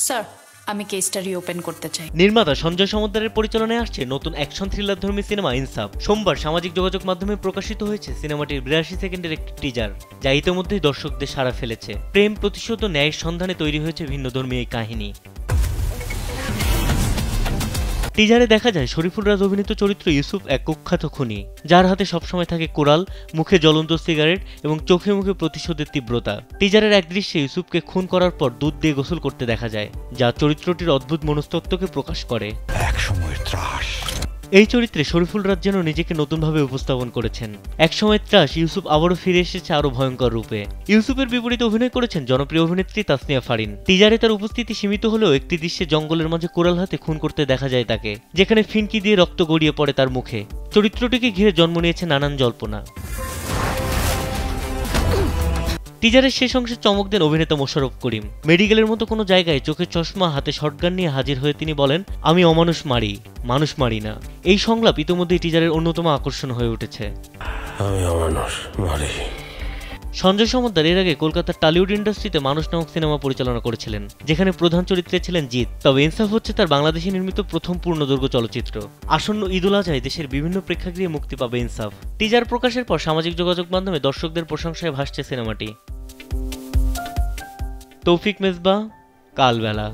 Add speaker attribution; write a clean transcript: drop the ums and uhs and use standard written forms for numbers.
Speaker 1: Sir, আমি কেসটা reopen করতে চাই।
Speaker 2: নির্মাতা সঞ্জয় সমদ্দারের পরিচালনায় আসছে নতুন অ্যাকশন থ্রিলারধর্মী সিনেমা ইনসাফ। সোমবার সামাজিক যোগাযোগ মাধ্যমে প্রকাশিত হয়েছে সিনেমাটির 82 সেকেন্ডের একটি টিজার, যা ইতিমধ্যেই দর্শকদের সাড়া ফেলেছে। প্রেম, প্রতিশোধ ও ন্যায়ের সন্ধানে তৈরি হয়েছে ভিন্নধর্মী এই কাহিনী। টিজারে দেখা যায় শরীফুল রাজ অভিনীত চরিত্র ইউসুফ এক কুখ্যাত খুনি, যার হাতে সবসময় থাকে কোরাল, মুখে জ্বলন্ত সিগারেট এবং চোখে মুখে প্রতিশোধের তীব্রতা। টিজারের এক দৃশ্যে ইউসুফকে খুন করার পর দুধ দিয়ে গোসল করতে দেখা যায়, যা চরিত্রটির অদ্ভুত মনস্তত্ত্বকে প্রকাশ করে। এই চরিত্রে শরীফুল রাজ যেন নিজেকে নতুনভাবে উপস্থাপন করেছেন। একসময় ত্রাস ইউসুফ আবারও ফিরে এসেছে আরো ভয়ঙ্কর রূপে। ইউসুফের বিপরীতে অভিনয় করেছেন জনপ্রিয় অভিনেত্রী তাসনিয়া ফারিন। টিজারে তার উপস্থিতি সীমিত হলেও একটি দৃশ্যে জঙ্গলের মাঝে কোরাল হাতে খুন করতে দেখা যায় তাকে, যেখানে ফিনকি দিয়ে রক্ত গড়িয়ে পড়ে তার মুখে। চরিত্রটিকে ঘিরে জন্ম নিয়েছে নানান জল্পনা। টিজারের শেষ অংশে চমক দেন অভিনেতা মোশাররফ করিম। মেডিকেলের মতো কোনো জায়গায় চোখে চশমা, হাতে শটগান নিয়ে হাজির হয়ে তিনি বলেন, আমি অমানুষ মারি, মানুষ মারি না। এই সংলাপ ইতিমধ্যেই টিজারের অন্যতম আকর্ষণ হয়ে উঠেছে।
Speaker 3: আমি অমানুষ মারি।
Speaker 2: সঞ্জয় সমদ্দার এর আগে কলকাতার টলিউড ইন্ডাস্ট্রিতে মানুষ নামক সিনেমা পরিচালনা করেছিলেন, যেখানে প্রধান চরিত্রে ছিলেন জিৎ। তবে ইনসাফ হচ্ছে তার বাংলাদেশে নির্মিত প্রথম পূর্ণদৈর্ঘ্য চলচ্চিত্র। আসন্ন ঈদ উল আজহায় দেশের বিভিন্ন প্রেক্ষাগৃহে মুক্তি পাবে ইনসাফ। টিজার প্রকাশের পর সামাজিক যোগাযোগ মাধ্যমে দর্শকদের প্রশংসায় ভাসছে সিনেমাটি। তৌফিক মেজবা, কালবেলা।